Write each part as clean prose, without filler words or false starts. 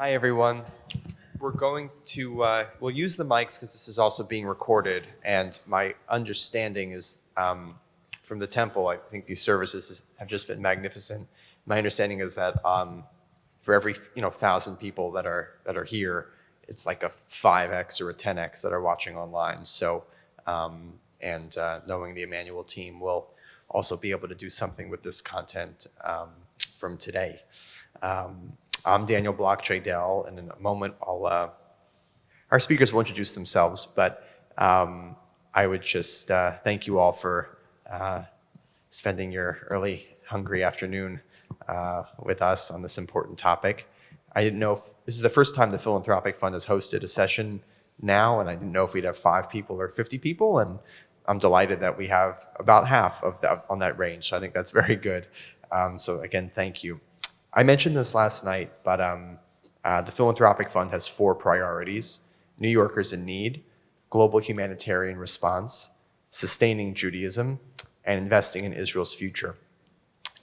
Hi, everyone. We're going to, we'll use the mics because this is also being recorded. And my understanding is from the temple, I think these services have just been magnificent. My understanding is that for every 1,000 people that are here, it's like a 5x or a 10x that are watching online. So, knowing the Emanu-El team will also be able to do something with this content from today. I'm Daniel Block-J-Dell, and in a moment, our speakers will introduce themselves, but I would just thank you all for spending your early, hungry afternoon with us on this important topic. I didn't know if this is the first time the Philanthropic Fund has hosted a session now, and I didn't know if we'd have 5 people or 50 people, and I'm delighted that we have about half of that on that range, so I think that's very good. So again, thank you. I mentioned this last night, but the Philanthropic Fund has 4 priorities: New Yorkers in need, global humanitarian response, sustaining Judaism, and investing in Israel's future.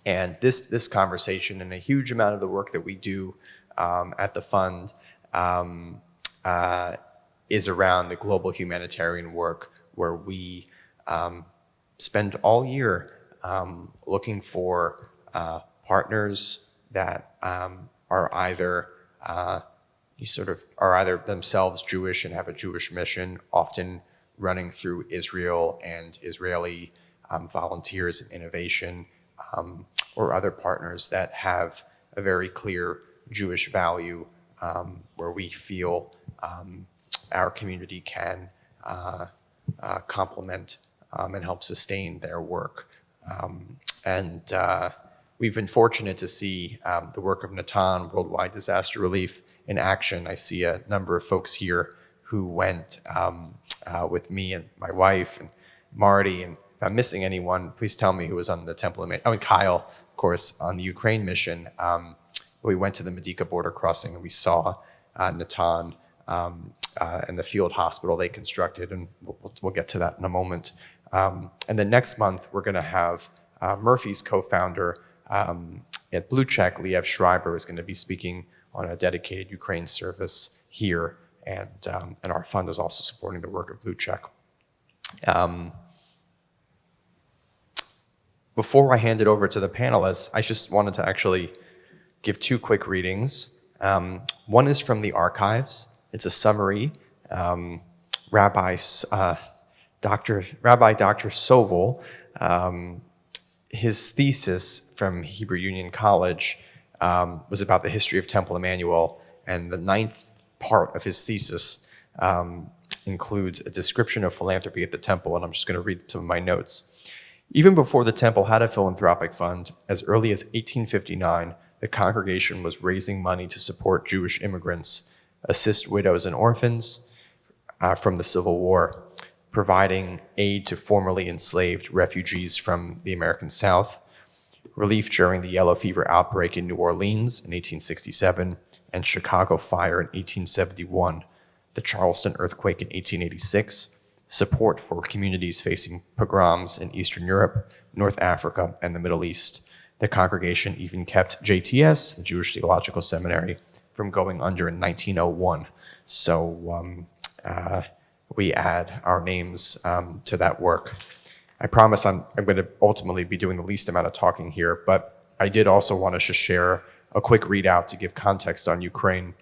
And this conversation and a huge amount of the work that we do at the fund is around the global humanitarian work, where we spend all year looking for partners that are either themselves Jewish and have a Jewish mission, often running through Israel and Israeli volunteers and innovation, or other partners that have a very clear Jewish value, where we feel our community can complement and help sustain their work. We've been fortunate to see the work of Natan, Worldwide Disaster Relief, in action. I see a number of folks here who went with me and my wife and Marty. And if I'm missing anyone, please tell me who was on the Temple of Kyle, of course, on the Ukraine mission. We went to the Medica border crossing and we saw Natan and the field hospital they constructed, and we'll get to that in a moment. And then next month, we're going to have Murphy's co-founder at Blue Check, Liev Schreiber, is going to be speaking on a dedicated Ukraine service here, and our fund is also supporting the work of Blue Check. Before I hand it over to the panelists, I just wanted to actually give 2 quick readings. One is from the archives. It's a summary. Rabbi Dr. Sobel, his thesis from Hebrew Union College was about the history of Temple Emanu-El, and the 9th part of his thesis includes a description of philanthropy at the temple, and I'm just going to read some of my notes. Even before the temple had a philanthropic fund, as early as 1859, the congregation was raising money to support Jewish immigrants, assist widows and orphans from the Civil War, providing aid to formerly enslaved refugees from the American South, relief during the yellow fever outbreak in New Orleans in 1867, and Chicago fire in 1871, the Charleston earthquake in 1886, support for communities facing pogroms in Eastern Europe, North Africa, and the Middle East. The congregation even kept JTS, the Jewish Theological Seminary, from going under in 1901. So we add our names to that work. I promise I'm going to ultimately be doing the least amount of talking here, but I did also want to just share a quick readout to give context on Ukraine.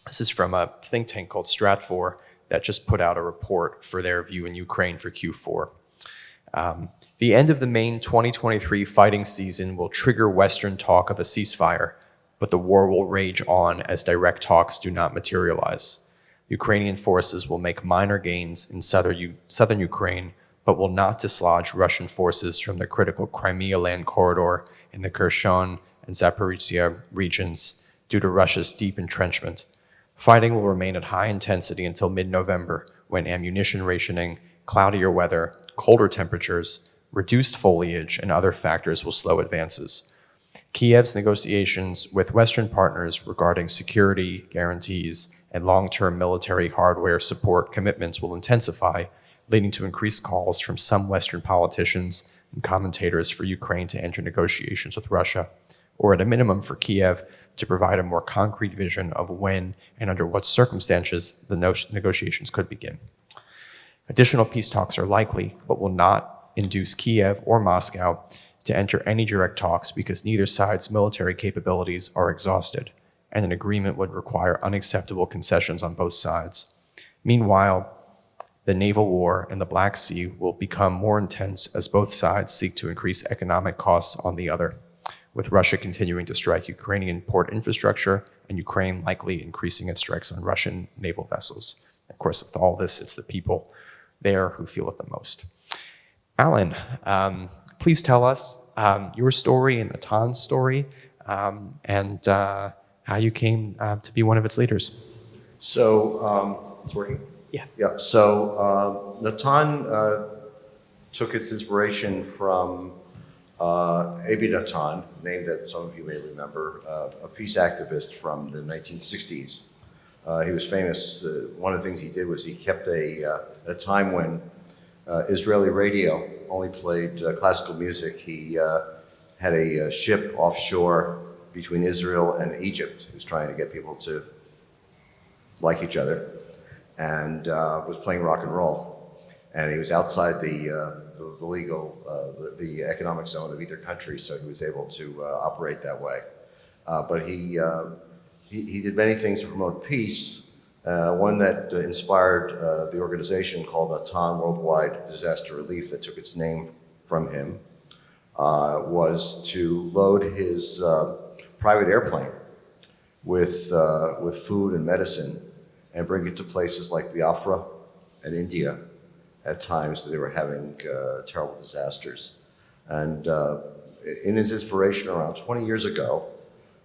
This is from a think tank called Stratfor that just put out a report for their view in Ukraine for Q4. The end of the main 2023 fighting season will trigger Western talk of a ceasefire, but the war will rage on as direct talks do not materialize. Ukrainian forces will make minor gains in southern Ukraine, but will not dislodge Russian forces from the critical Crimea land corridor in the Kherson and Zaporizhia regions due to Russia's deep entrenchment. Fighting will remain at high intensity until mid-November, when ammunition rationing, cloudier weather, colder temperatures, reduced foliage, and other factors will slow advances. Kiev's negotiations with Western partners regarding security guarantees and long-term military hardware support commitments will intensify, leading to increased calls from some Western politicians and commentators for Ukraine to enter negotiations with Russia, or at a minimum for Kiev to provide a more concrete vision of when and under what circumstances the negotiations could begin. Additional peace talks are likely, but will not induce Kiev or Moscow to enter any direct talks because neither side's military capabilities are exhausted, and an agreement would require unacceptable concessions on both sides. Meanwhile, the naval war in the Black Sea will become more intense as both sides seek to increase economic costs on the other, with Russia continuing to strike Ukrainian port infrastructure and Ukraine likely increasing its strikes on Russian naval vessels. Of course, with all this, it's the people there who feel it the most. Alan, please tell us your story and Natan's story and how you came to be one of its leaders. So, it's working? Yeah. Yeah. So, Natan took its inspiration from Natan, a name that some of you may remember, a peace activist from the 1960s. He was famous. One of the things he did was he kept at a time when Israeli radio only played classical music, he had a ship offshore between Israel and Egypt. He was trying to get people to like each other, and was playing rock and roll. And he was outside the legal, the economic zone of either country, so he was able to operate that way. But he did many things to promote peace. One that inspired the organization called Natan Worldwide Disaster Relief, that took its name from him, was to load his private airplane with food and medicine and bring it to places like Biafra and India at times that they were having terrible disasters. And in his inspiration around 20 years ago,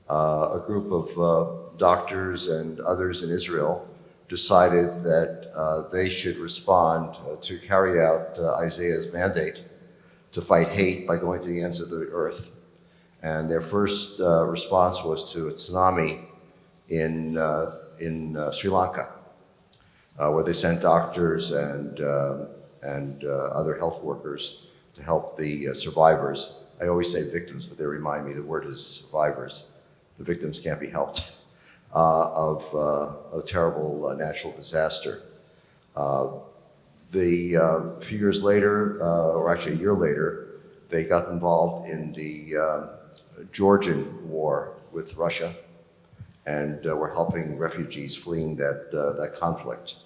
a group of doctors and others in Israel decided that they should respond to carry out Isaiah's mandate to fight hate by going to the ends of the earth. And their first response was to a tsunami in Sri Lanka, where they sent doctors and other health workers to help the survivors. I always say victims, but they remind me the word is survivors. The victims can't be helped of a terrible natural disaster. A few years later, or actually a year later, they got involved in the Georgian war with Russia, and were helping refugees fleeing that conflict.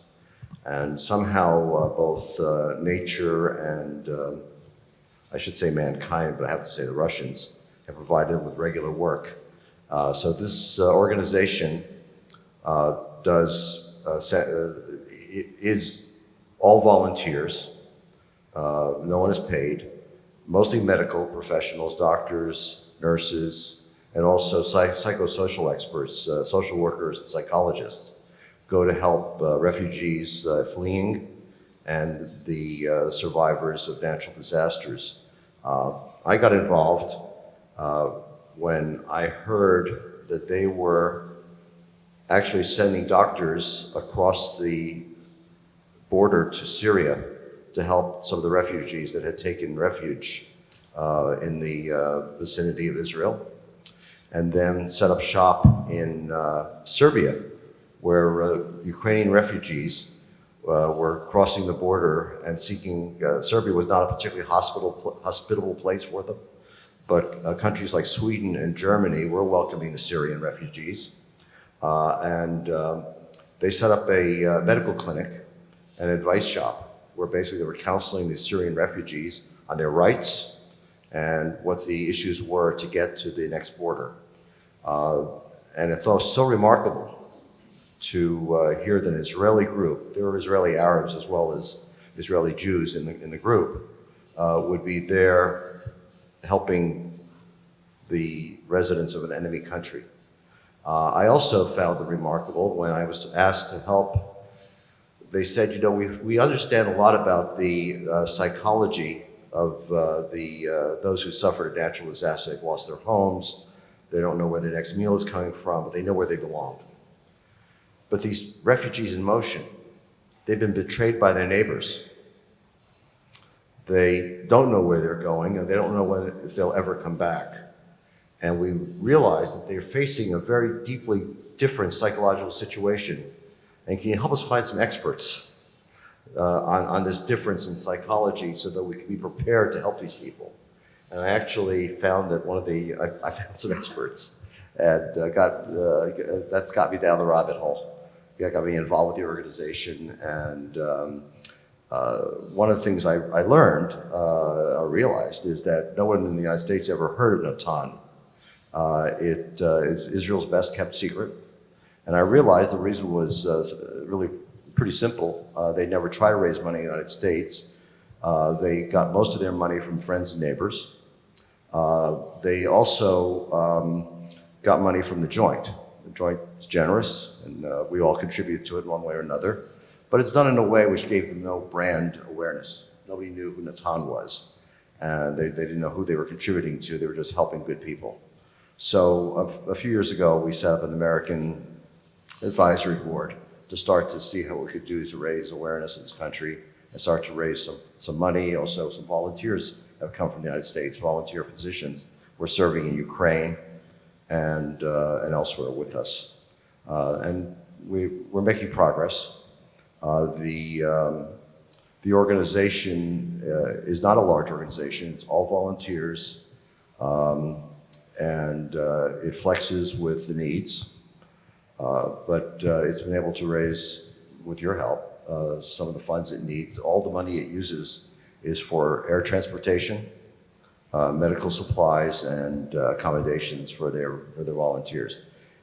And somehow both nature and, I should say mankind, but I have to say the Russians, have provided them with regular work. So this organization is all volunteers. No one is paid. Mostly medical professionals, doctors, nurses, and also psychosocial experts, social workers and psychologists, go to help refugees fleeing and the survivors of natural disasters. I got involved when I heard that they were actually sending doctors across the border to Syria to help some of the refugees that had taken refuge in the vicinity of Israel, and then set up shop in Serbia, where Ukrainian refugees were crossing the border and seeking. Serbia was not a particularly hospitable place for them, but countries like Sweden and Germany were welcoming the Syrian refugees. And they set up a medical clinic, an advice shop, where basically they were counseling the Syrian refugees on their rights and what the issues were to get to the next border. And it's so remarkable to hear that an Israeli group, there were Israeli Arabs as well as Israeli Jews in the group, would be there helping the residents of an enemy country. I also found it remarkable when I was asked to help. They said, you know, we understand a lot about the psychology of those who suffered a natural disaster. They've lost their homes. They don't know where their next meal is coming from, but they know where they belong. But these refugees in motion, they've been betrayed by their neighbors. They don't know where they're going, and they don't know if they'll ever come back. And we realized that they're facing a very deeply different psychological situation. And can you help us find some experts on this difference in psychology so that we can be prepared to help these people? And I actually found that I found some experts, and that's got me down the rabbit hole. That got me involved with the organization, and one of the things I learned or realized is that no one in the United States ever heard of Natan. It is Israel's best kept secret. And I realized the reason was really pretty simple. They never tried to raise money in the United States. They got most of their money from friends and neighbors. They also got money from the Joint. The Joint is generous, and we all contribute to it one way or another. But it's done in a way which gave them no brand awareness. Nobody knew who Natan was. And they didn't know who they were contributing to. They were just helping good people. So a few years ago, we set up an American advisory board to start to see how we could do to raise awareness in this country and start to raise some money. Also, some volunteers have come from the United States, volunteer physicians. We're serving in Ukraine and elsewhere with us. And we're making progress. The organization is not a large organization. It's all volunteers. And it flexes with the needs. But it's been able to raise, with your help, some of the funds it needs. All the money it uses is for air transportation, medical supplies, and accommodations for their volunteers.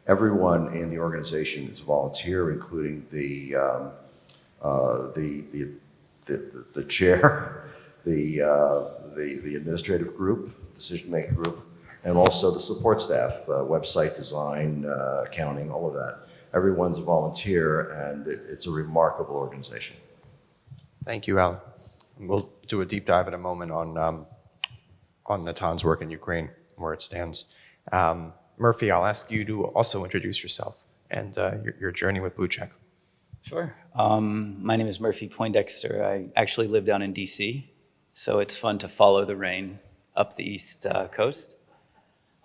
Everyone in the organization is a volunteer, including the chair, the administrative group, decision-making group, and also the support staff, website design, accounting, all of that. Everyone's a volunteer, and it's a remarkable organization. Thank you, Alan. We'll do a deep dive in a moment on Natan's work in Ukraine, where it stands. Murphy, I'll ask you to also introduce yourself and your journey with Blue Check. Sure. My name is Murphy Poindexter. I actually live down in DC, so it's fun to follow the rain up the East Coast.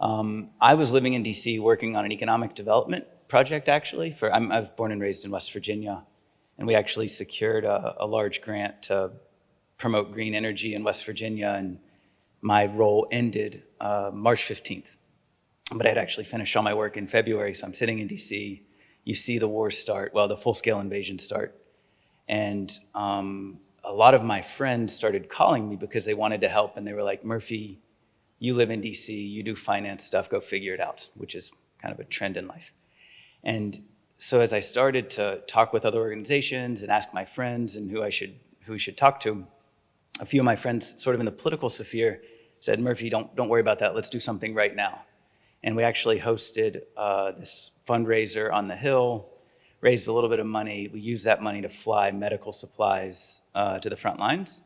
I was living in DC working on an economic development project, actually. I was born and raised in West Virginia, and we actually secured a large grant to promote green energy in West Virginia, and my role ended March 15th. But I'd actually finished all my work in February, so I'm sitting in DC. You see the war start, the full-scale invasion start. And a lot of my friends started calling me because they wanted to help, and they were like, Murphy, you live in DC, you do finance stuff, go figure it out, which is kind of a trend in life. And so as I started to talk with other organizations and ask my friends and who we should talk to, a few of my friends sort of in the political sphere said, Murphy, don't worry about that, let's do something right now. And we actually hosted this fundraiser on the Hill, raised a little bit of money. We used that money to fly medical supplies to the front lines.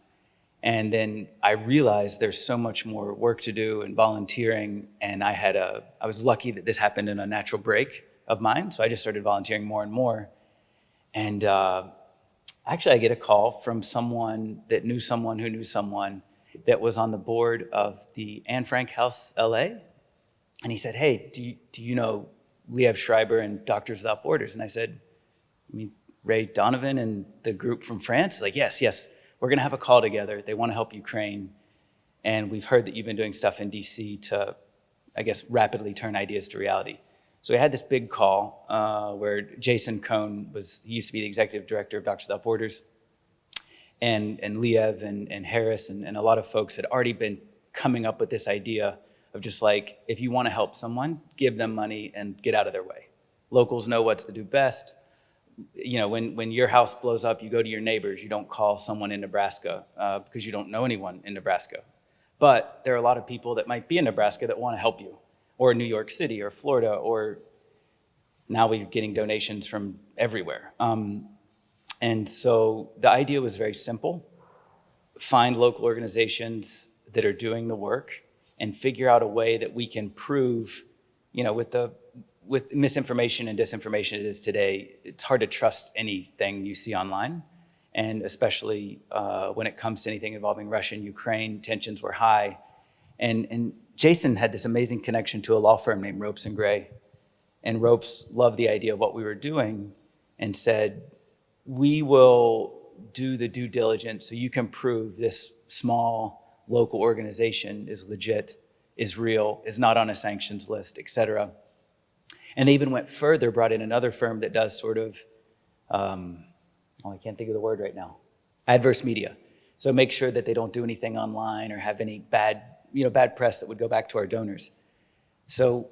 And then I realized there's so much more work to do and volunteering. And I was lucky that this happened in a natural break of mine. So I just started volunteering more and more. And actually I get a call from someone that knew someone who knew someone that was on the board of the Anne Frank House LA. And he said, hey, do you know Liev Schreiber and Doctors Without Borders? And I said, you mean Ray Donovan and the group from France? He's like, yes. We're going to have a call together. They want to help Ukraine. And we've heard that you've been doing stuff in DC to, I guess, rapidly turn ideas to reality. So we had this big call where Jason Cohn he used to be the executive director of Doctors Without Borders. And Liev and Harris and a lot of folks had already been coming up with this idea of just like, if you want to help someone, give them money and get out of their way. Locals know what to do best. You know, when your house blows up, you go to your neighbors. You don't call someone in Nebraska because you don't know anyone in Nebraska. But there are a lot of people that might be in Nebraska that want to help you, or New York City or Florida, or now we're getting donations from everywhere. And so the idea was very simple. Find local organizations that are doing the work and figure out a way that we can prove, with misinformation and disinformation it is today, it's hard to trust anything you see online. And especially when it comes to anything involving Russia and Ukraine, tensions were high. And Jason had this amazing connection to a law firm named Ropes and Gray. And Ropes loved the idea of what we were doing and said, we will do the due diligence so you can prove this small local organization is legit, is real, is not on a sanctions list, et cetera. And they even went further, brought in another firm that does sort of, I can't think of the word right now, adverse media. So make sure that they don't do anything online or have any bad press that would go back to our donors. So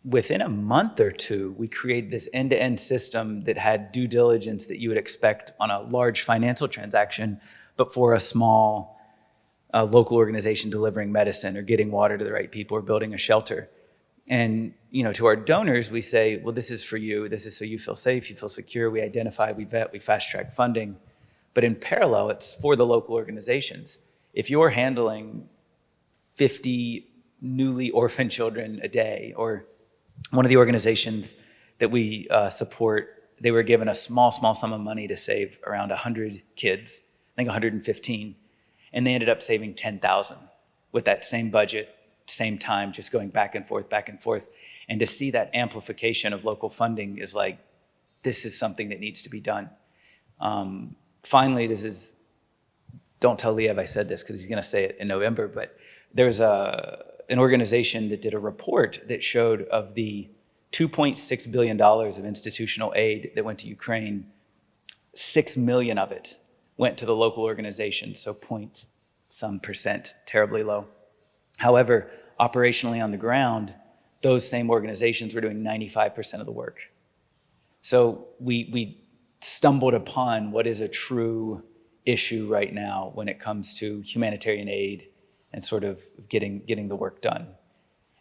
within a month or two, we created this end-to-end system that had due diligence that you would expect on a large financial transaction, but for a small local organization delivering medicine or getting water to the right people or building a shelter. And to our donors, we say, well, this is for you. This is so you feel safe, you feel secure. We identify, we vet, we fast-track funding. But in parallel, it's for the local organizations. If you're handling 50 newly orphaned children a day, or one of the organizations that we support, they were given a small sum of money to save around 100 kids, I think 115, and they ended up saving 10,000 with that same budget, same time, just going back and forth. And to see that amplification of local funding is like, this is something that needs to be done. Finally, don't tell Liev I said this because he's gonna say it in November, but there's an organization that did a report that showed of the $2.6 billion of institutional aid that went to Ukraine, 6 million of it went to the local organization, so point some percent, terribly low. However, operationally on the ground, those same organizations were doing 95% of the work. So we stumbled upon what is a true issue right now when it comes to humanitarian aid and sort of getting the work done.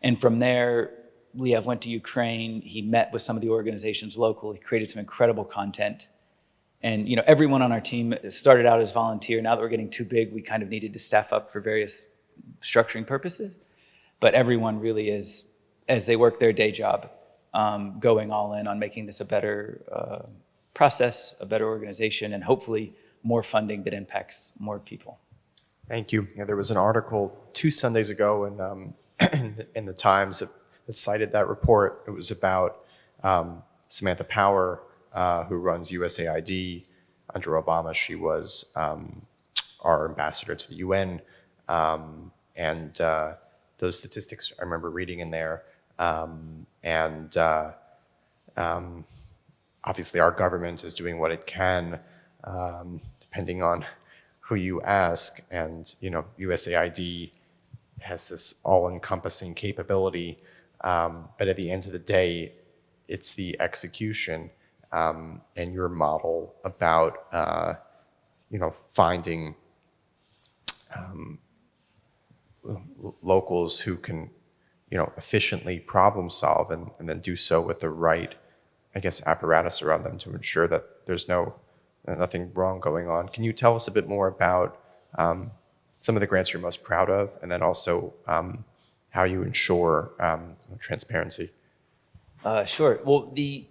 And from there, Liev went to Ukraine. He met with some of the organizations locally, created some incredible content. And everyone on our team started out as volunteer. Now that we're getting too big, we kind of needed to staff up for various structuring purposes. But everyone really is, as they work their day job, going all in on making this a better process, a better organization, and hopefully more funding that impacts more people. Thank you. Yeah, there was an article 2 Sundays ago in the Times that cited that report. It was about Samantha Power, who runs USAID. Under Obama, she was our ambassador to the UN. And those statistics I remember reading in there. Obviously our government is doing what it can, depending on who you ask. And USAID has this all-encompassing capability, but at the end of the day, it's the execution and your model about finding locals who can efficiently problem solve and then do so with the right, I guess, apparatus around them to ensure that there's nothing wrong going on. Can you tell us a bit more about some of the grants you're most proud of, and then also how you ensure transparency? Sure. Well, the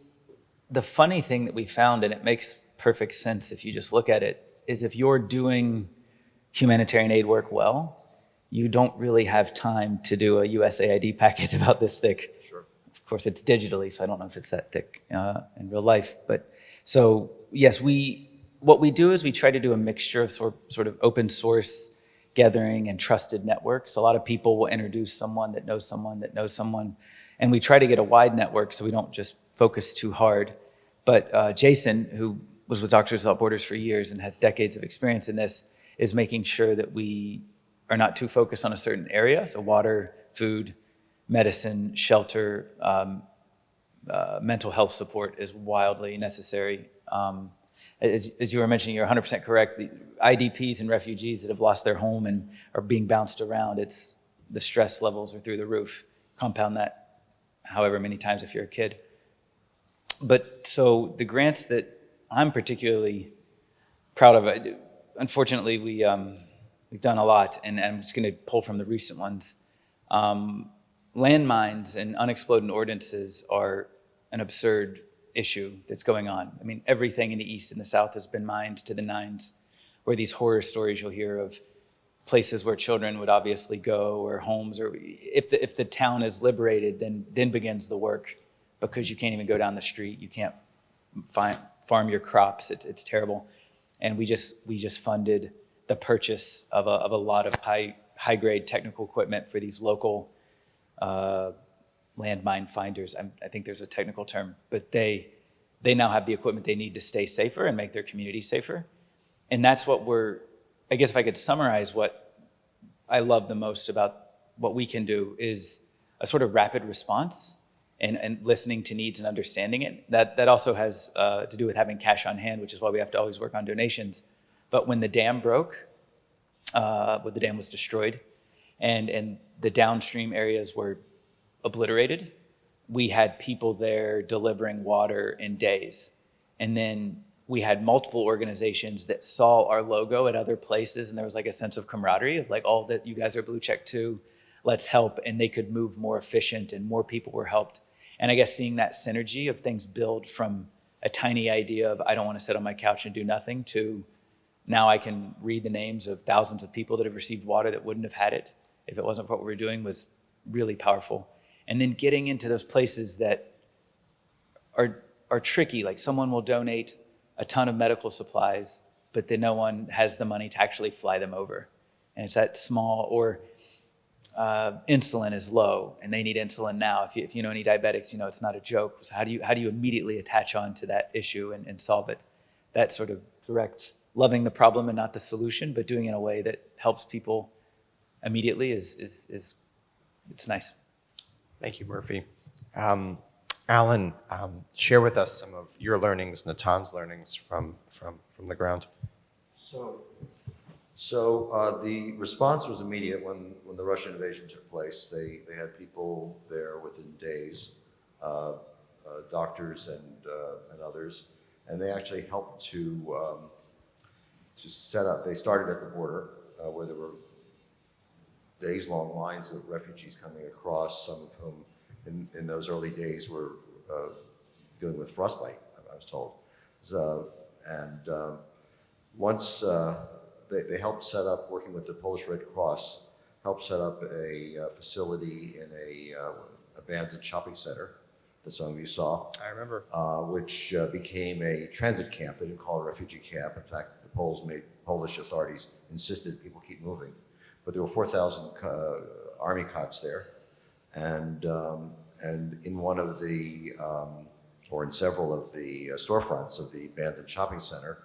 funny thing that we found, and it makes perfect sense if you just look at it, is if you're doing humanitarian aid work well, you don't really have time to do a USAID packet about this thick. Sure. Of course, it's digitally, so I don't know if it's that thick in real life. But so, yes, what we do is we try to do a mixture of sort of open source gathering and trusted networks. A lot of people will introduce someone that knows someone that knows someone. And we try to get a wide network so we don't just focus too hard. But Jason, who was with Doctors Without Borders for years and has decades of experience in this, is making sure that we are not too focused on a certain area. So water, food, medicine, shelter, mental health support is wildly necessary. As you were mentioning, you're 100% correct. The IDPs and refugees that have lost their home and are being bounced around, the stress levels are through the roof. Compound that however many times if you're a kid. But so the grants that I'm particularly proud of, unfortunately, we've done a lot, and I'm just going to pull from the recent ones. Landmines and unexploded ordnances are an absurd issue that's going on. I mean, everything in the East and the South has been mined to the nines, where these horror stories you'll hear of places where children would obviously go, or homes, or if the town is liberated, then begins the work, because you can't even go down the street, you can't farm your crops. It's terrible, and we just funded the purchase of a lot of high grade technical equipment for these local landmine finders. I think there's a technical term, but they now have the equipment they need to stay safer and make their community safer. And that's what I guess if I could summarize what I love the most about what we can do, is a sort of rapid response and listening to needs and understanding it. That also has to do with having cash on hand, which is why we have to always work on donations. But when the dam broke, when the dam was destroyed, and the downstream areas were obliterated, we had people there delivering water in days. And then we had multiple organizations that saw our logo at other places, and there was like a sense of camaraderie of like, oh, that you guys are blue check too, let's help. And they could move more efficient, and more people were helped. And I guess seeing that synergy of things build from a tiny idea of I don't want to sit on my couch and do nothing, to now I can read the names of thousands of people that have received water that wouldn't have had it if it wasn't for what we were doing, was really powerful. And then getting into those places that are tricky, like someone will donate a ton of medical supplies, but then no one has the money to actually fly them over. And it's that small, or insulin is low and they need insulin now. If you know any diabetics, you know it's not a joke. So how do you immediately attach on to that issue and solve it? That sort of direct, loving the problem and not the solution, but doing it in a way that helps people immediately is it's nice. Thank you, Murphy. Alan, share with us some of your learnings, Natan's learnings from the ground. So the response was immediate when the Russian invasion took place. They had people there within days, doctors and others, and they actually helped to set up. They started at the border where there were days-long lines of refugees coming across, some of whom in those early days were dealing with frostbite, I was told. Once they helped set up, working with the Polish Red Cross, helped set up a facility in a abandoned shopping center that some of you saw. I remember. Which became a transit camp. They didn't call it a refugee camp. In fact, the Polish authorities insisted people keep moving. But there were 4,000 army cots there, and in one of the, or in several of the storefronts of the abandoned shopping center,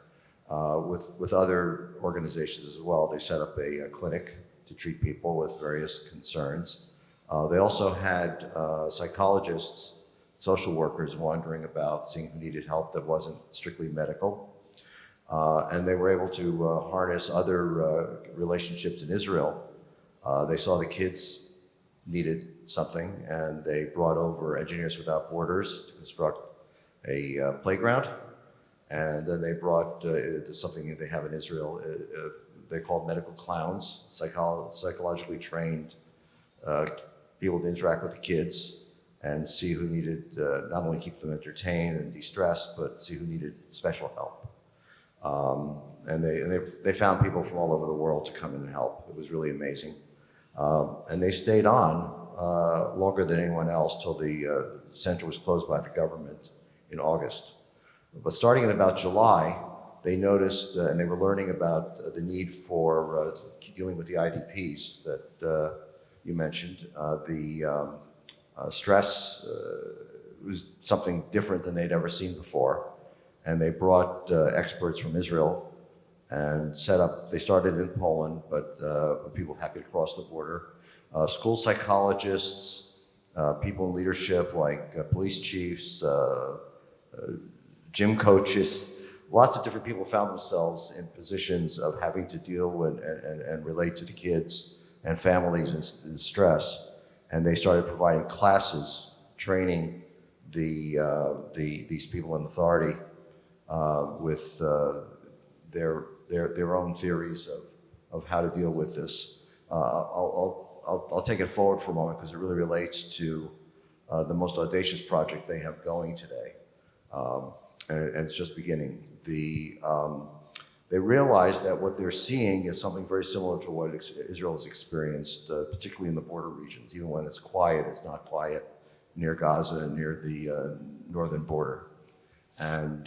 with other organizations as well, they set up a clinic to treat people with various concerns. They also had psychologists, social workers wandering about, seeing who needed help that wasn't strictly medical. And they were able to harness other relationships in Israel. They saw the kids needed something, and they brought over Engineers Without Borders to construct a playground. And then they brought something they have in Israel, they call medical clowns, psychologically trained people to interact with the kids and see who needed, not only keep them entertained and de-stressed, but see who needed special help. And they found people from all over the world to come in and help. It was really amazing. And they stayed on longer than anyone else till the center was closed by the government in August. But starting in about July, they noticed, and they were learning about the need for dealing with the IDPs that you mentioned. The stress was something different than they'd ever seen before. And they brought experts from Israel and set up, they started in Poland, but people happy to cross the border. School psychologists, people in leadership like police chiefs, gym coaches, lots of different people found themselves in positions of having to deal and relate to the kids and families in stress. And they started providing classes, training these people in authority with their own theories of how to deal with this. I'll take it forward for a moment because it really relates to the most audacious project they have going today. And it's just beginning. they realize that what they're seeing is something very similar to what Israel has experienced, particularly in the border regions. Even when it's quiet, it's not quiet near Gaza and near the northern border. And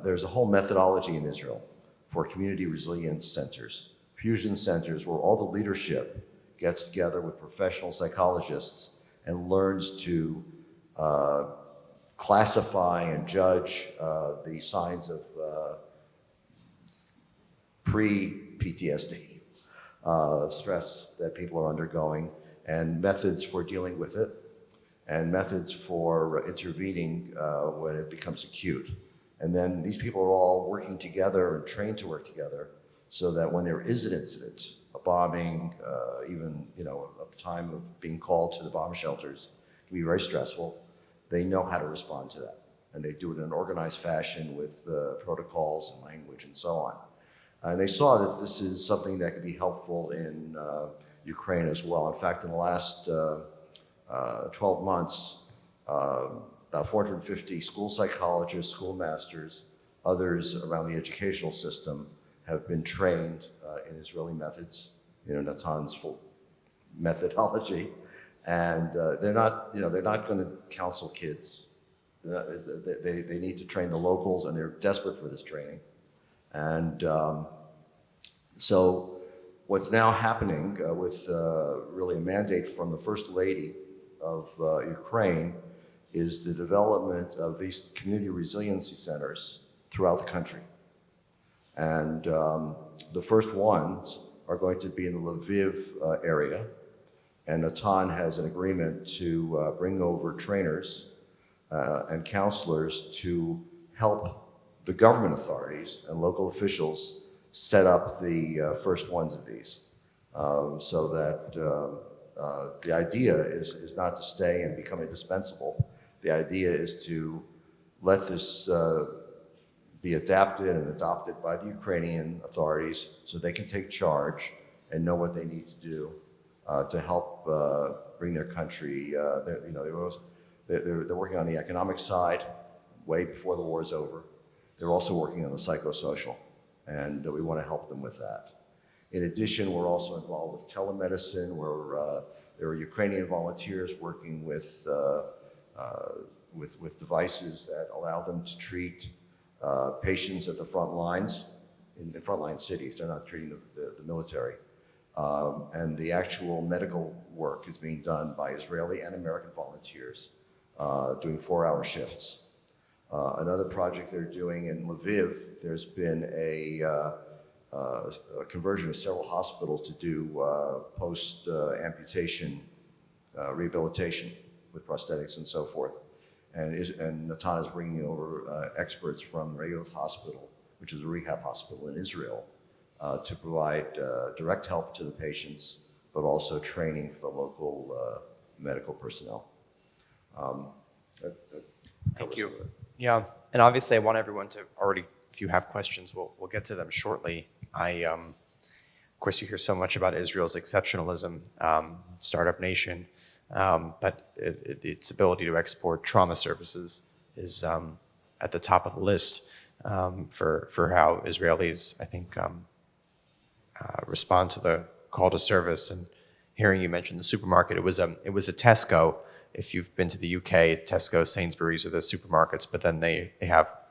there's a whole methodology in Israel for community resilience centers, fusion centers, where all the leadership gets together with professional psychologists and learns to classify and judge the signs of pre-PTSD stress that people are undergoing, and methods for dealing with it, and methods for intervening when it becomes acute. And then these people are all working together and trained to work together so that when there is an incident, a bombing, even a time of being called to the bomb shelters can be very stressful, they know how to respond to that. And they do it in an organized fashion with protocols and language and so on. And they saw that this is something that could be helpful in Ukraine as well. In fact, in the last 12 months, about 450 school psychologists, schoolmasters, others around the educational system have been trained in Israeli methods, Natan's full methodology, and they're not going to counsel kids. They need to train the locals, and they're desperate for this training. And so what's now happening with really a mandate from the First Lady of Ukraine is the development of these community resiliency centers throughout the country. And the first ones are going to be in the Lviv area. And Natan has an agreement to bring over trainers and counselors to help the government authorities and local officials set up the first ones of these, so that the idea is not to stay and become indispensable. The idea is to let this be adapted and adopted by the Ukrainian authorities so they can take charge and know what they need to do to help bring their country. They're working on the economic side way before the war is over. They're also working on the psychosocial, and we want to help them with that. In addition, we're also involved with telemedicine, where there are Ukrainian volunteers working with devices that allow them to treat patients at the front lines, in the frontline cities. They're not treating the military. And the actual medical work is being done by Israeli and American volunteers doing 4-hour shifts. Another project they're doing in Lviv, there's been a conversion of several hospitals to do post-amputation rehabilitation with prosthetics and so forth. And Natan is bringing over experts from Reyoth Hospital, which is a rehab hospital in Israel, to provide direct help to the patients, but also training for the local medical personnel. Thank you. Yeah, and obviously I want everyone to already, if you have questions, we'll get to them shortly. Of course, you hear so much about Israel's exceptionalism, startup nation, but its ability to export trauma services is at the top of the list for how Israelis, I think, respond to the call to service. And hearing you mention the supermarket, it was a Tesco. If you've been to the UK, Tesco, Sainsbury's are the supermarkets, but then they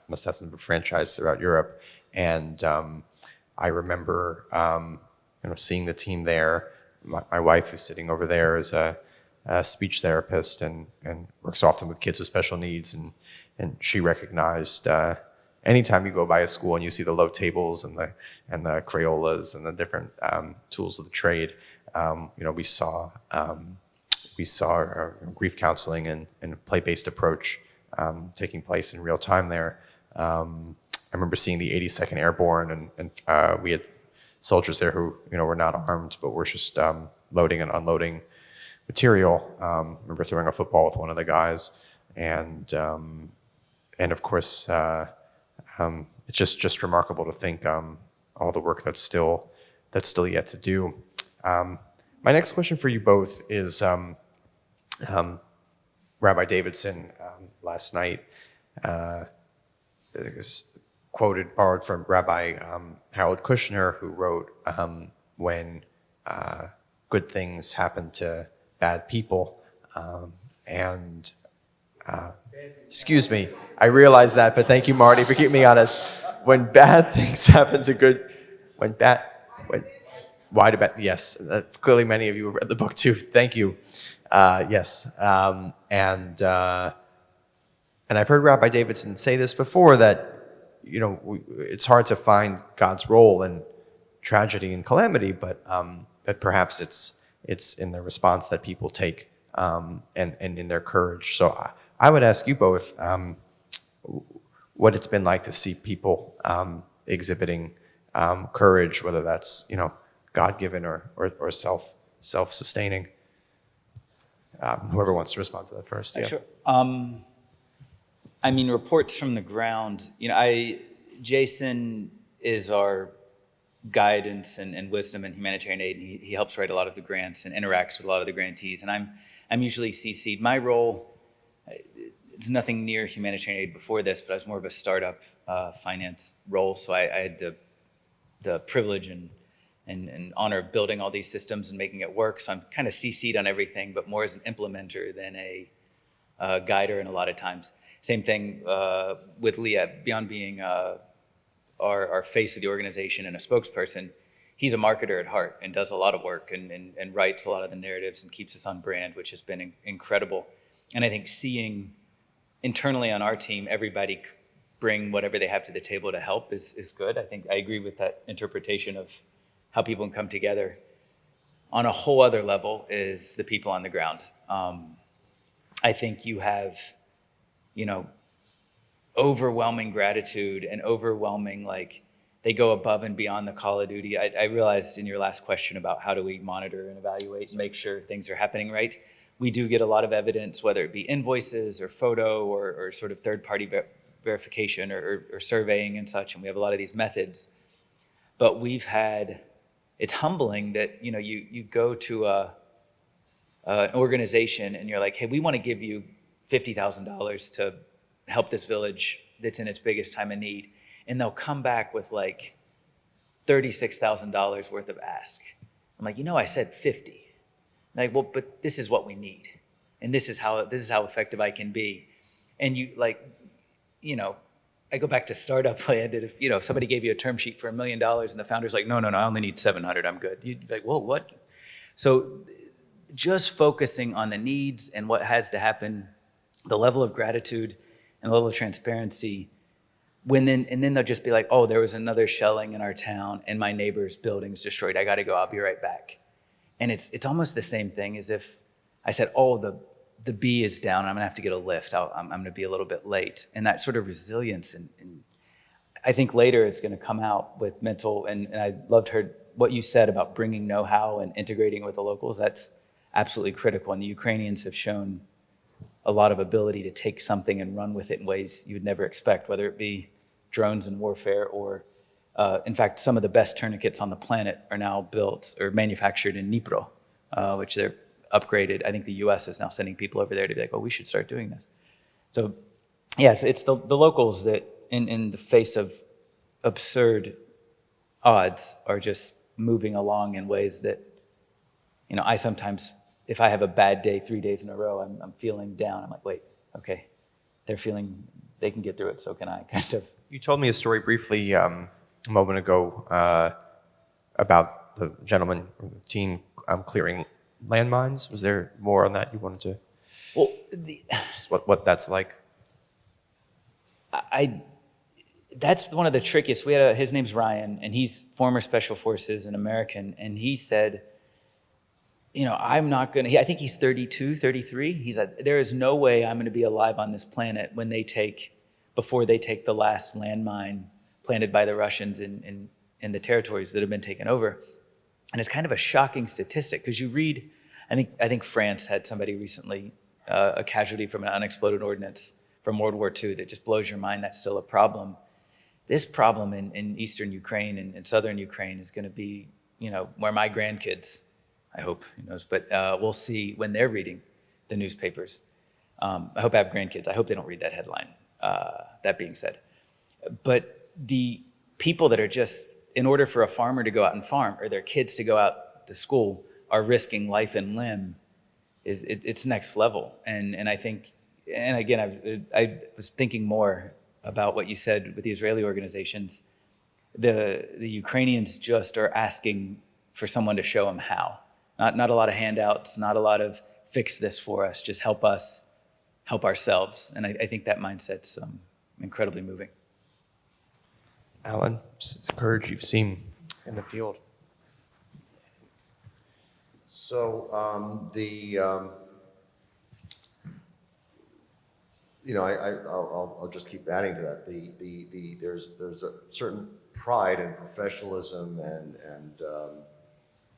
must have some franchise throughout Europe. And I remember seeing the team there. My wife, who's sitting over there, is a speech therapist and works often with kids with special needs. And she recognized anytime you go by a school and you see the low tables and the Crayolas and the different tools of the trade, we saw grief counseling and a play-based approach taking place in real time there. I remember seeing the 82nd Airborne, and we had soldiers there who were not armed, but were just loading and unloading material. I remember throwing a football with one of the guys, and of course, it's just remarkable to think all the work that's still yet to do. My next question for you both is Rabbi Davidson last night borrowed from Rabbi Harold Kushner, who wrote, when good things happen to bad people. And excuse me, I realize that, but thank you, Marty, for keeping me honest. When bad things happen to good, when, why do bad, yes, clearly many of you have read the book too, thank you. Yes, and I've heard Rabbi Davidson say this before, that it's hard to find God's role in tragedy and calamity, but perhaps it's in the response that people take, and in their courage. So I would ask you both what it's been like to see people exhibiting courage, whether that's God-given or self-sustaining. Whoever wants to respond to that first. Yeah. Sure. I mean, reports from the ground. Jason is our guidance and wisdom and humanitarian aid, and he helps write a lot of the grants and interacts with a lot of the grantees. And I'm usually CC'd. My role, it's nothing near humanitarian aid before this, but I was more of a startup finance role. So I had the privilege and honor of building all these systems and making it work. So I'm kind of CC'd on everything, but more as an implementer than a guider. And a lot of times, same thing with Leah. Beyond being our face of the organization and a spokesperson, he's a marketer at heart and does a lot of work and writes a lot of the narratives and keeps us on brand, which has been incredible. And I think seeing internally on our team, everybody bring whatever they have to the table to help is good. I think I agree with that interpretation of how people can come together. On a whole other level is the people on the ground. I think you have, overwhelming gratitude and overwhelming, they go above and beyond the call of duty. I realized in your last question about how do we monitor and evaluate and make sure things are happening right, we do get a lot of evidence, whether it be invoices or photo or sort of third-party verification or surveying and such, and we have a lot of these methods. But it's humbling that, you go to an organization and you're like, hey, we want to give you $50,000 to help this village that's in its biggest time of need. And they'll come back with $36,000 worth of ask. I'm like, I said 50. Like, well, but this is what we need. And this is how effective I can be. And I go back to startup land. If somebody gave you a term sheet for $1 million and the founder's like, no, I only need 700, I'm good. You'd be like, whoa, what? So just focusing on the needs and what has to happen, the level of gratitude and the level of transparency, and then they'll just be like, oh, there was another shelling in our town and my neighbor's building's destroyed. I got to go. I'll be right back. And it's almost the same thing as if I said, oh, the B is down. I'm going to have to get a lift. I'm going to be a little bit late. And that sort of resilience. And I think later it's going to come out with mental, and I loved what you said about bringing know-how and integrating with the locals. That's absolutely critical. And the Ukrainians have shown a lot of ability to take something and run with it in ways you would never expect, whether it be drones and warfare or, in fact, some of the best tourniquets on the planet are now built or manufactured in Dnipro, which they're upgraded. I think the US is now sending people over there to be like, oh, we should start doing this. So yes, it's the locals that in the face of absurd odds are just moving along in ways that, I sometimes, if I have a bad day 3 days in a row, I'm feeling down. I'm like, wait, okay, they can get through it, so can I, kind of. You told me a story briefly a moment ago about the gentleman, or the team clearing landmines. Was there more on that you wanted to? Well, just what that's like. That's one of the trickiest. His name's Ryan, and he's former Special Forces, an American, and he said, I'm not going to, I think he's 32, 33. He's like, there is no way I'm going to be alive on this planet before they take the last landmine planted by the Russians in the territories that have been taken over. And it's kind of a shocking statistic because you read, I think France had somebody recently, a casualty from an unexploded ordnance from World War II that just blows your mind. That's still a problem. This problem in eastern Ukraine and southern Ukraine is going to be, where my grandkids, I hope, who knows, but we'll see when they're reading the newspapers. I hope I have grandkids. I hope they don't read that headline, that being said. But the people that are just, in order for a farmer to go out and farm or their kids to go out to school, are risking life and limb, it's next level. And I think, and again, I was thinking more about what you said with the Israeli organizations. The Ukrainians just are asking for someone to show them how. Not a lot of handouts, not a lot of fix this for us, just help us help ourselves. And I think that mindset's incredibly moving. Alan, it's the courage you've seen in the field. So I'll just keep adding to that. There's a certain pride in professionalism, and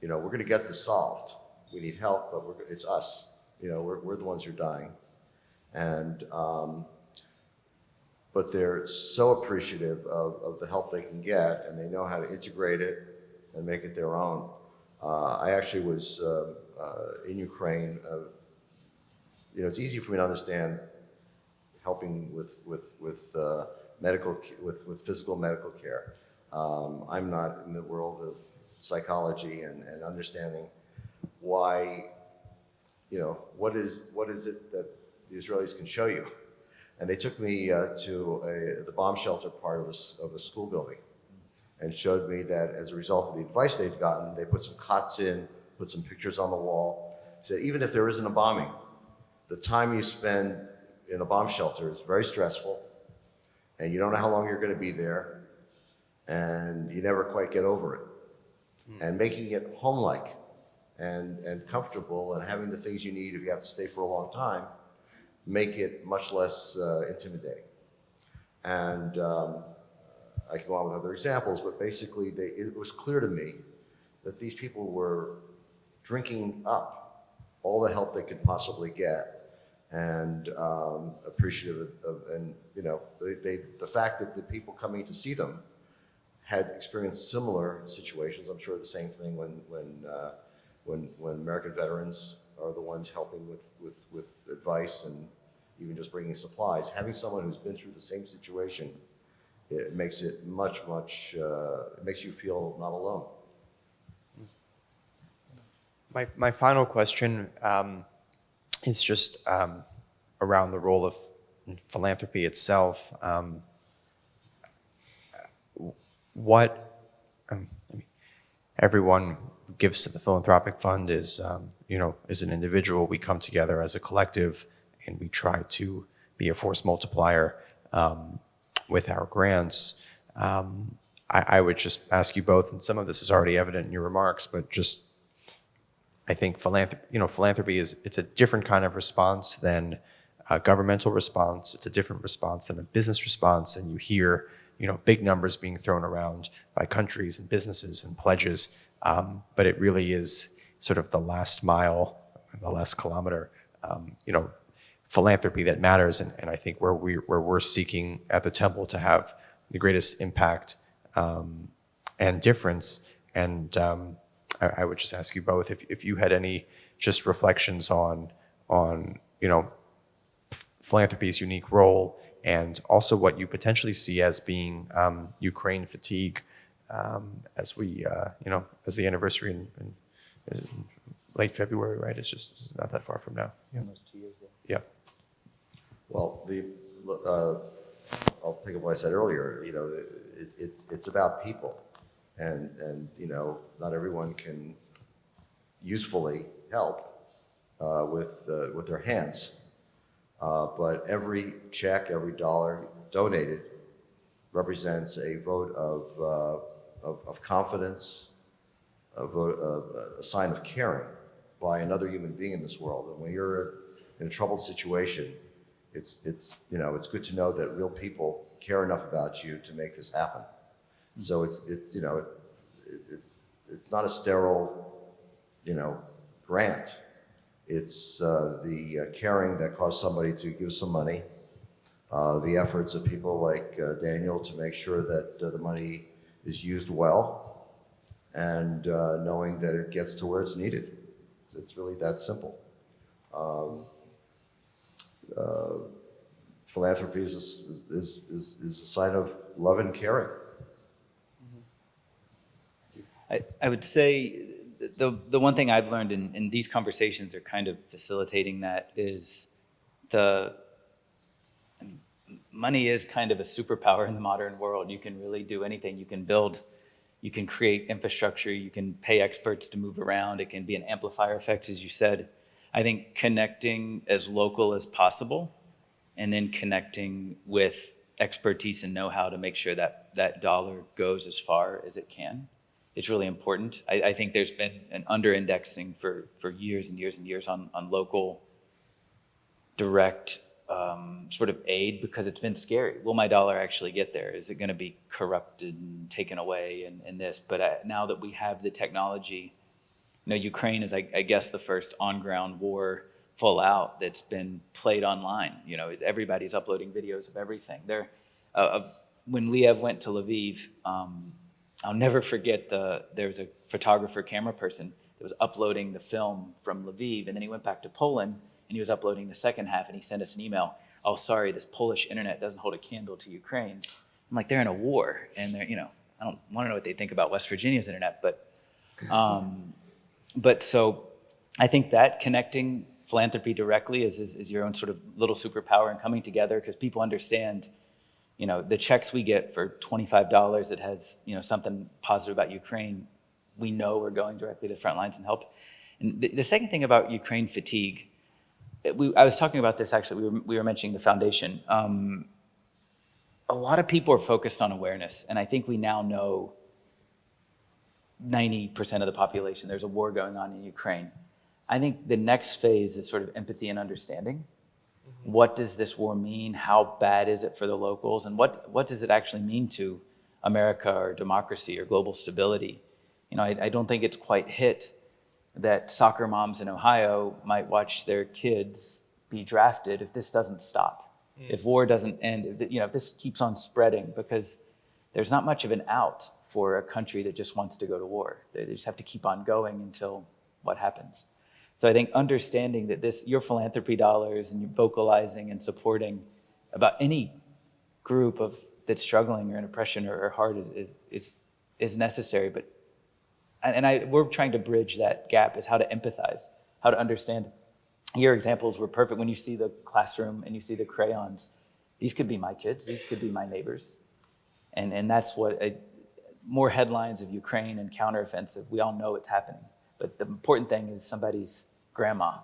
we're going to get this solved. We need help, but it's us. We're the ones who are dying, and but they're so appreciative of the help they can get, and they know how to integrate it and make it their own. I actually was in Ukraine. It's easy for me to understand helping with physical medical care. I'm not in the world of psychology and understanding why, what is it that the Israelis can show you. And they took me to the bomb shelter part of a school building and showed me that as a result of the advice they'd gotten, they put some cots in, put some pictures on the wall, said even if there isn't a bombing, the time you spend in a bomb shelter is very stressful, and you don't know how long you're going to be there, and you never quite get over it. And making it home-like and comfortable and having the things you need if you have to stay for a long time make it much less intimidating. And I can go on with other examples, but basically it was clear to me that these people were drinking up all the help they could possibly get, and appreciative of the fact that the people coming to see them had experienced similar situations. I'm sure the same thing when American veterans are the ones helping with advice and even just bringing supplies. Having someone who's been through the same situation, it makes it it makes you feel not alone. My final question is just around the role of philanthropy itself. Everyone who gives to the Philanthropic Fund is an individual. We come together as a collective, and we try to be a force multiplier with our grants. I would just ask you both, and some of this is already evident in your remarks, but just I think philanthropy it's a different kind of response than a governmental response. It's a different response than a business response, and you hear big numbers being thrown around by countries and businesses and pledges, but it really is sort of the last mile, the last kilometer, philanthropy that matters, and I think where we're seeking at the Temple to have the greatest impact and difference. And I would just ask you both if you had any just reflections on philanthropy's unique role, and also what you potentially see as being Ukraine fatigue as we as the anniversary in late February, right? It's not that far from now. Yeah. Almost 2 years ago. Yeah. Well, I'll pick up what I said earlier. It's about people, and not everyone can usefully help with their hands, but every check, every dollar donated represents a vote of confidence, a sign of caring by another human being in this world. And when you're in a troubled situation, it's good to know that real people care enough about you to make this happen. So it's not a sterile, grant. It's the caring that caused somebody to give some money, the efforts of people like Daniel to make sure that the money is used well, and knowing that it gets to where it's needed. It's really that simple. philanthropy is a sign of love and caring. I would say the one thing I've learned in these conversations are kind of facilitating that is money is kind of a superpower in the modern world. You can really do anything. You can build, you can create infrastructure, you can pay experts to move around. It can be an amplifier effect, as you said. I think connecting as local as possible and then connecting with expertise and know-how to make sure that that dollar goes as far as it can. It's really important. I think there's been an under-indexing for years and years and years on local direct sort of aid because it's been scary. Will my dollar actually get there? Is it going to be corrupted and taken away and this? But now that we have the technology, Ukraine is, I guess, the first on-ground war full out that's been played online. Everybody's uploading videos of everything. When Liev went to Lviv, I'll never forget there was a photographer, camera person that was uploading the film from Lviv, and then he went back to Poland and he was uploading the second half, and he sent us an email. Oh, sorry, this Polish internet doesn't hold a candle to Ukraine. I'm like, they're in a war, and they're, I don't want to know what they think about West Virginia's internet, but so I think that connecting philanthropy directly is your own sort of little superpower and coming together because people understand. The checks we get for $25 that has, something positive about Ukraine, we know we're going directly to the front lines and help. And the second thing about Ukraine fatigue, I was talking about this actually, we were mentioning the foundation. A lot of people are focused on awareness, and I think we now know 90% of the population, there's a war going on in Ukraine. I think the next phase is sort of empathy and understanding. What does this war mean? How bad is it for the locals? And what does it actually mean to America or democracy or global stability? I don't think it's quite hit that soccer moms in Ohio might watch their kids be drafted if this doesn't stop, if war doesn't end, if this keeps on spreading, because there's not much of an out for a country that just wants to go to war. They just have to keep on going until what happens. So I think understanding that your philanthropy dollars and you vocalizing and supporting about any group that's struggling or in oppression or hard is necessary. But we're trying to bridge that gap is how to empathize, how to understand. Your examples were perfect. When you see the classroom and you see the crayons, these could be my kids, these could be my neighbors. And that's what more headlines of Ukraine and counteroffensive, we all know it's happening. But the important thing is somebody's grandma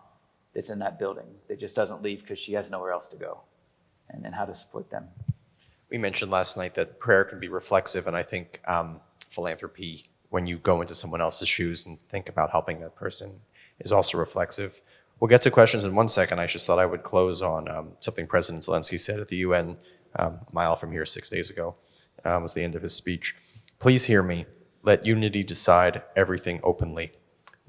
that's in that building that just doesn't leave because she has nowhere else to go, and how to support them. We mentioned last night that prayer can be reflexive, and I think philanthropy, when you go into someone else's shoes and think about helping that person, is also reflexive. We'll get to questions in 1 second. I just thought I would close on something President Zelensky said at the UN a mile from here 6 days ago. Was the end of his speech. Please hear me. Let unity decide everything openly.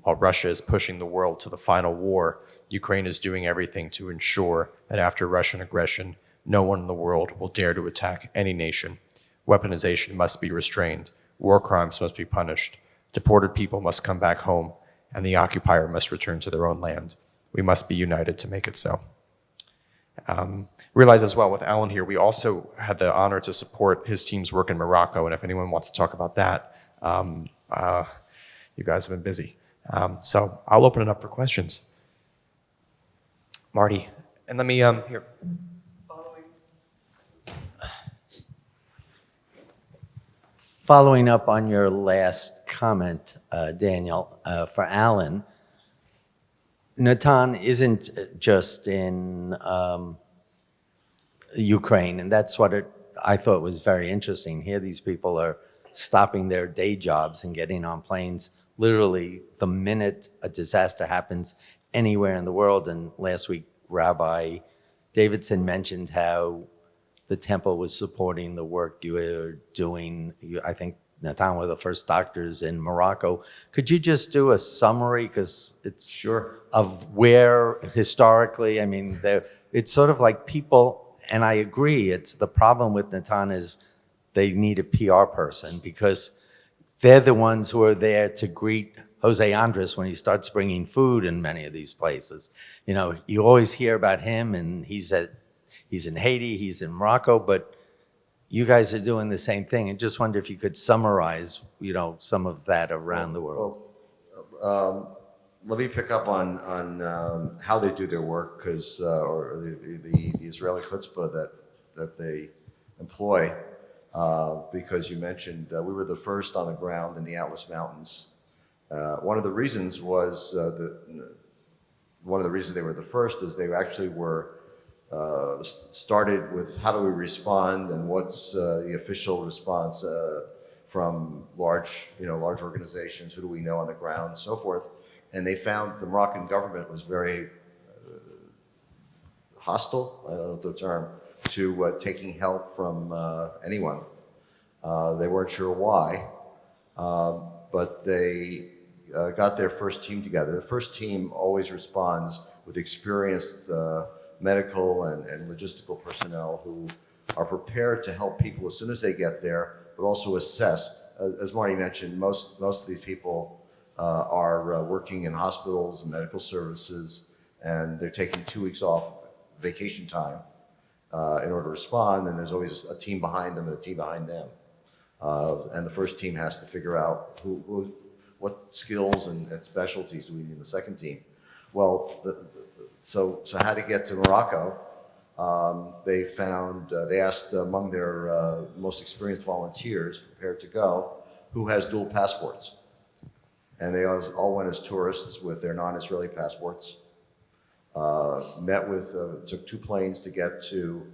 While Russia is pushing the world to the final war, Ukraine is doing everything to ensure that after Russian aggression, no one in the world will dare to attack any nation. Weaponization must be restrained. War crimes must be punished. Deported people must come back home, and the occupier must return to their own land. We must be united to make it so. Realize as well, with Alan here, we also had the honor to support his team's work in Morocco, and if anyone wants to talk about that, you guys have been busy. So I'll open it up for questions. Marty, and let me, here. Following up on your last comment, Daniel, for Alan, Natan isn't just in Ukraine, and that's what I thought was very interesting. Here these people are stopping their day jobs and getting on planes literally the minute a disaster happens anywhere in the world. And last week, Rabbi Davidson mentioned how the temple was supporting the work you were doing. I think Natan were the first doctors in Morocco. Could you just do a summary, because it's Sure. of where historically, I mean, it's sort of like people, and I agree, it's the problem with Natan is they need a PR person, because they're the ones who are there to greet Jose Andres when he starts bringing food in many of these places. You always hear about him, and he's he's in Haiti, he's in Morocco, but you guys are doing the same thing. And just wonder if you could summarize, some of that around the world. Well, let me pick up on how they do their work, because or the Israeli chutzpah that they employ, because you mentioned we were the first on the ground in the Atlas Mountains. One of the reasons was one of the reasons they were the first is they actually were started with how do we respond and what's the official response from large organizations, who do we know on the ground, and so forth. And they found the Moroccan government was very hostile, I don't know the term, to taking help from anyone. They weren't sure why, but they got their first team together. The first team always responds with experienced medical and logistical personnel who are prepared to help people as soon as they get there, but also assess. As Marty mentioned, most of these people are working in hospitals and medical services, and they're taking 2 weeks off vacation time in order to respond, and there's always a team behind them and a team behind them. And the first team has to figure out what skills and specialties do we need in the second team. Well, so how to get to Morocco, they asked among their most experienced volunteers prepared to go, who has dual passports. And they all went as tourists with their non-Israeli passports. Took 2 planes to get to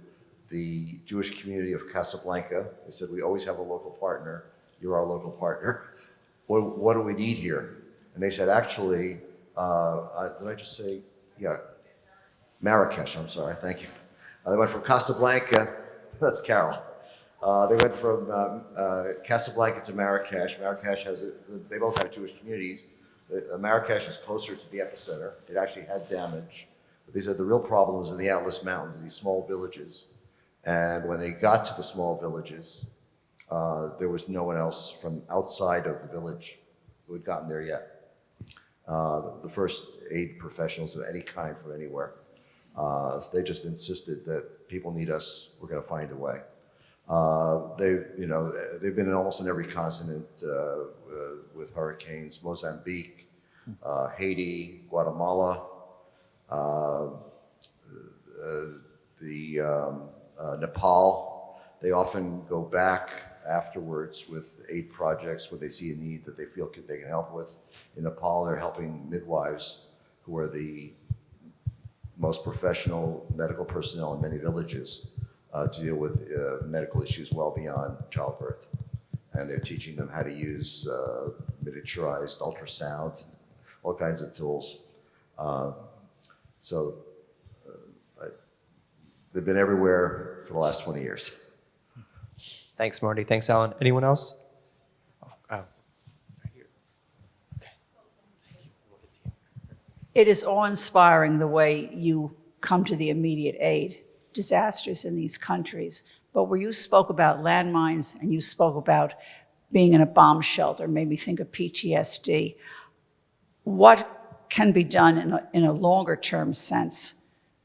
the Jewish community of Casablanca. They said, we always have a local partner. You're our local partner. What do we need here? And they said, actually, did I just say, yeah, Marrakesh, I'm sorry, thank you. They went from Casablanca, that's Carol. They went from Casablanca to Marrakesh. Marrakesh they both have Jewish communities. Marrakesh is closer to the epicenter. It actually had damage. But they said the real problem was in the Atlas Mountains, in these small villages. And when they got to the small villages, there was no one else from outside of the village who had gotten there yet. The first aid professionals of any kind from anywhere. So they just insisted that people need us, we're going to find a way. They've been in almost in every continent with hurricanes: Mozambique, Haiti, Guatemala, Nepal. They often go back afterwards with aid projects where they see a need that they feel they can help with. In Nepal, they're helping midwives who are the most professional medical personnel in many villages to deal with medical issues well beyond childbirth. And they're teaching them how to use miniaturized ultrasound, all kinds of tools. They've been everywhere for the last 20 years. Thanks, Marty. Thanks, Alan. Anyone else? It is awe-inspiring the way you come to the immediate aid disasters in these countries. But where you spoke about landmines and you spoke about being in a bomb shelter, made me think of PTSD. What can be done in a longer term sense?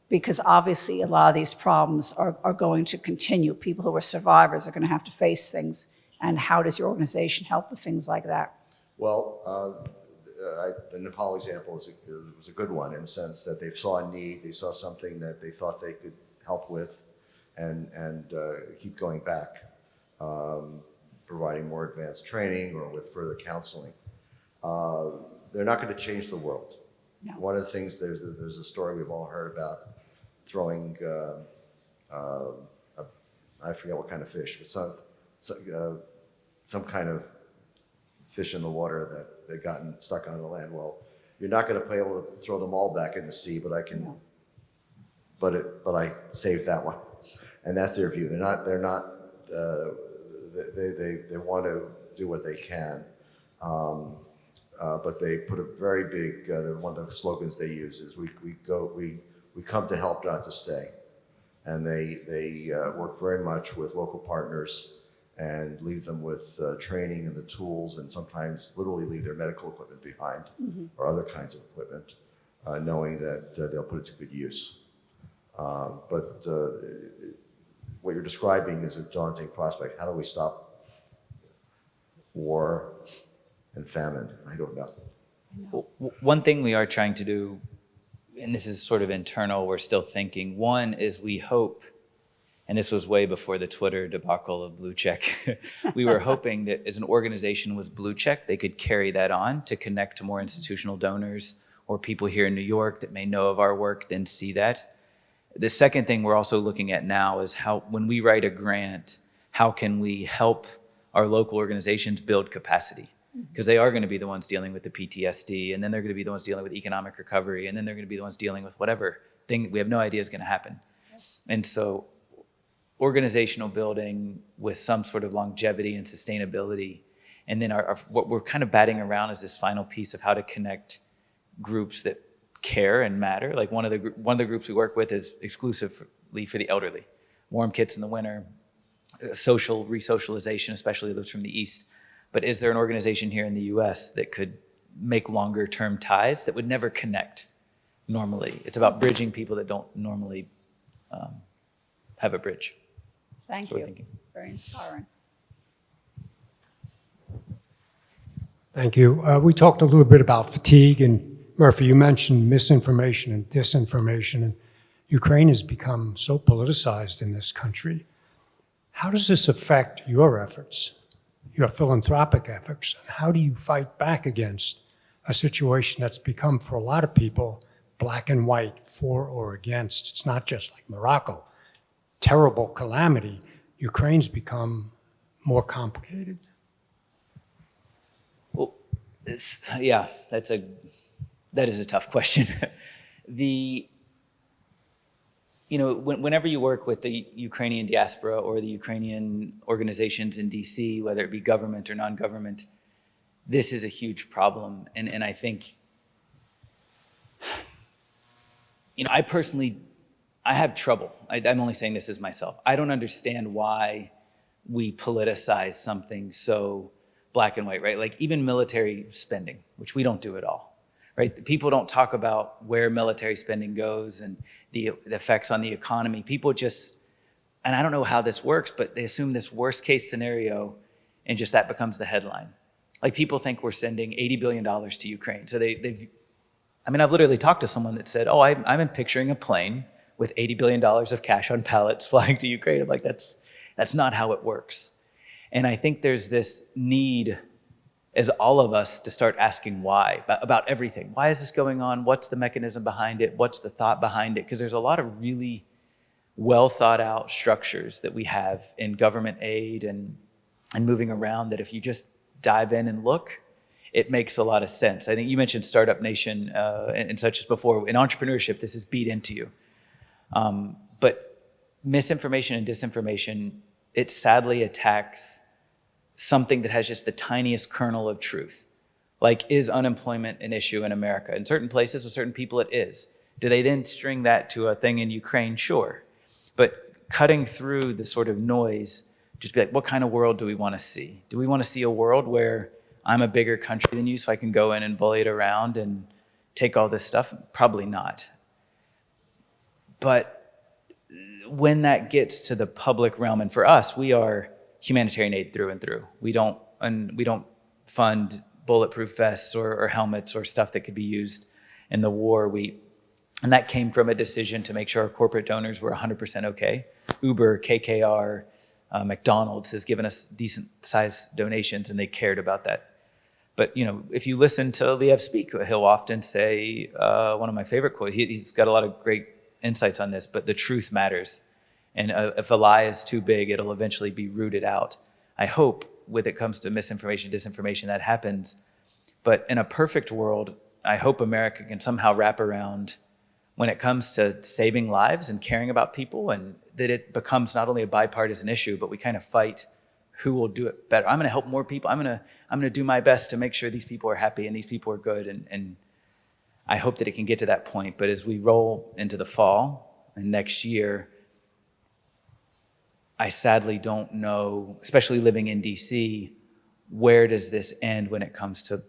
Because obviously a lot of these problems are going to continue. People who are survivors are going to have to face things. And how does your organization help with things like that? Well, the Nepal example was a good one in the sense that they saw a need, they saw something that they thought they could help with, and keep going back, providing more advanced training or with further counseling. They're not going to change the world. No. One of the things, there's a story we've all heard about throwing, I forget what kind of fish, but some kind of fish in the water that had gotten stuck on the land. Well, you're not going to be able to throw them all back in the sea, but I can. No. But I saved that one, and that's their view. They want to do what they can, but they put a very big. One of the slogans they use is we come to help, not to stay, and they work very much with local partners and leave them with training and the tools, and sometimes literally leave their medical equipment behind, or other kinds of equipment, knowing that they'll put it to good use. But what you're describing is a daunting prospect. How do we stop war and famine? I don't know. One thing we are trying to do, and this is sort of internal, we're still thinking. One is we hope, and this was way before the Twitter debacle of blue check, we were hoping that as an organization was blue check, they could carry that on to connect to more institutional donors or people here in New York that may know of our work, then see that. The second thing we're also looking at now is how, when we write a grant, how can we help our local organizations build capacity? Because they are going to be the ones dealing with the PTSD, and then they're going to be the ones dealing with economic recovery, and then they're going to be the ones dealing with whatever thing we have no idea is going to happen. Yes. And so organizational building with some sort of longevity and sustainability, and then what we're kind of batting around is this final piece of how to connect groups that care and matter. Like one of the groups we work with is exclusively for the elderly. Warm kits in the winter, social resocialization, especially those from the East. But is there an organization here in the US that could make longer term ties that would never connect normally? It's about bridging people that don't normally have a bridge. Thank you. Very inspiring. Thank you. We talked a little bit about fatigue, and Murphy, you mentioned misinformation and disinformation, and Ukraine has become so politicized in this country. How does this affect your efforts, your philanthropic efforts, and how do you fight back against a situation that's become, for a lot of people, black and white, for or against? It's not just like Morocco, terrible calamity. Ukraine's become more complicated. Well, yeah, that is a tough question. Whenever you work with the Ukrainian diaspora or the Ukrainian organizations in DC, whether it be government or non-government, this is a huge problem. And I think, I personally, I have trouble. I'm only saying this as myself. I don't understand why we politicize something so black and white, right? Like even military spending, which we don't do at all. Right? People don't talk about where military spending goes and the effects on the economy. People just, and I don't know how this works, but they assume this worst case scenario and just that becomes the headline. Like people think we're sending $80 billion to Ukraine. So I've literally talked to someone that said, I'm picturing a plane with $80 billion of cash on pallets flying to Ukraine. I'm like, that's not how it works. And I think there's this need as all of us to start asking why, about everything. Why is this going on? What's the mechanism behind it? What's the thought behind it? Because there's a lot of really well thought out structures that we have in government aid and moving around that if you just dive in and look, it makes a lot of sense. I think you mentioned Startup Nation and such as before. In entrepreneurship, this is beat into you. But misinformation and disinformation, it sadly attacks something that has just the tiniest kernel of truth. Like, is unemployment an issue in America? In certain places with certain people, it is. Do they then string that to a thing in Ukraine? Sure. But cutting through the sort of noise, just be like, what kind of world do we want to see? Do we want to see a world where I'm a bigger country than you so I can go in and bully it around and take all this stuff? Probably not. But when that gets to the public realm, and for us, we are humanitarian aid through and through. We don't fund bulletproof vests or helmets or stuff that could be used in the war. And that came from a decision to make sure our corporate donors were 100% okay. Uber, KKR, McDonald's has given us decent sized donations and they cared about that. But if you listen to Liev speak, he'll often say, one of my favorite quotes, he's got a lot of great insights on this, but the truth matters. And if a lie is too big, it'll eventually be rooted out. I hope when it comes to misinformation, disinformation, that happens. But in a perfect world, I hope America can somehow wrap around when it comes to saving lives and caring about people, and that it becomes not only a bipartisan issue, but we kind of fight who will do it better. I'm going to help more people. I'm going to do my best to make sure these people are happy and these people are good. And I hope that it can get to that point. But as we roll into the fall and next year, I sadly don't know, especially living in DC, where does this end when it comes to,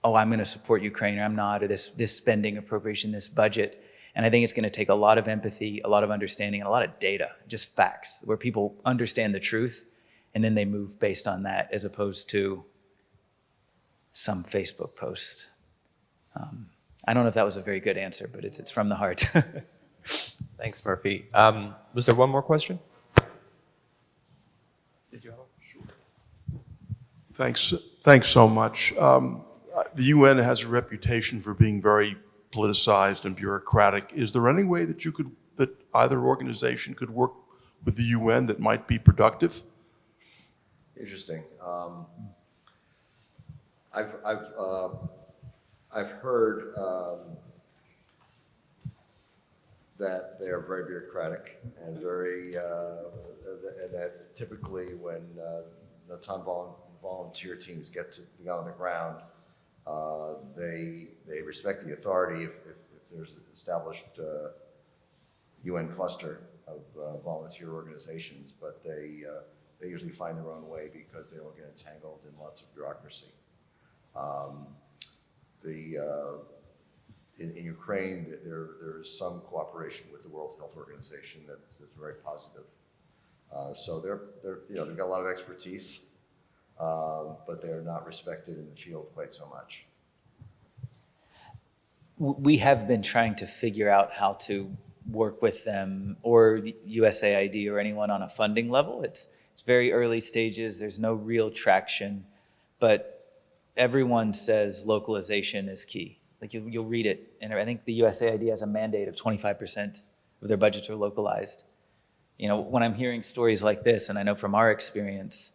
I'm going to support Ukraine or I'm not, or this spending appropriation, this budget. And I think it's going to take a lot of empathy, a lot of understanding, and a lot of data, just facts, where people understand the truth, and then they move based on that, as opposed to some Facebook post. I don't know if that was a very good answer, but it's from the heart. Thanks, Murphy. Was there one more question? Did you have one? Thanks so much. The UN has a reputation for being very politicized and bureaucratic. Is there any way that that either organization could work with the UN that might be productive? Interesting. I've heard that they are very bureaucratic and and that typically when Natan volunteer teams get on the ground, they respect the authority if there's an established UN cluster of volunteer organizations, but they usually find their own way because they don't get entangled in lots of bureaucracy. In Ukraine, there is some cooperation with the World Health Organization that's very positive. So they've got a lot of expertise, but they're not respected in the field quite so much. We have been trying to figure out how to work with them or the USAID or anyone on a funding level. It's very early stages. There's no real traction, but everyone says localization is key. Like you'll read it, and I think the USAID has a mandate of 25% of their budgets are localized. You know, when I'm hearing stories like this, and I know from our experience,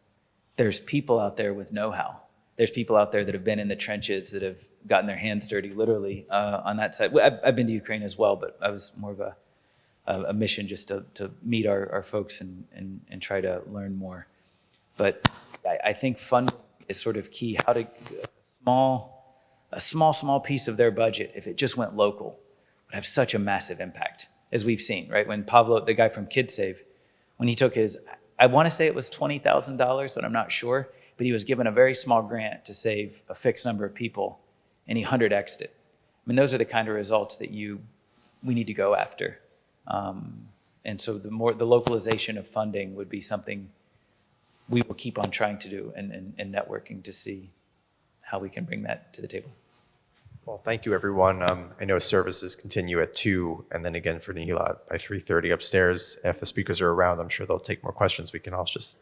there's people out there with know-how. There's people out there that have been in the trenches, that have gotten their hands dirty, literally, on that side. I've been to Ukraine as well, but I was more of a mission just to meet our folks and try to learn more. But I think funding is sort of key. How to a small piece of their budget, if it just went local, would have such a massive impact, as we've seen, right? When Pablo, the guy from KidSave, when he took his, I want to say it was $20,000, but I'm not sure, but he was given a very small grant to save a fixed number of people, and he 100x'd it. I mean, those are the kind of results that we need to go after. And so the localization of funding would be something we will keep on trying to do and networking to see how we can bring that to the table. Well, thank you, everyone. I know services continue at 2, and then again for Nihila by 3:30 upstairs. If the speakers are around, I'm sure they'll take more questions. We can all just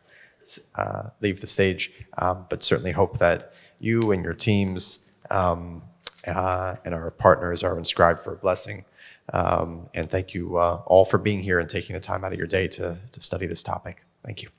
leave the stage, but certainly hope that you and your teams and our partners are inscribed for a blessing. And thank you all for being here and taking the time out of your day to study this topic. Thank you.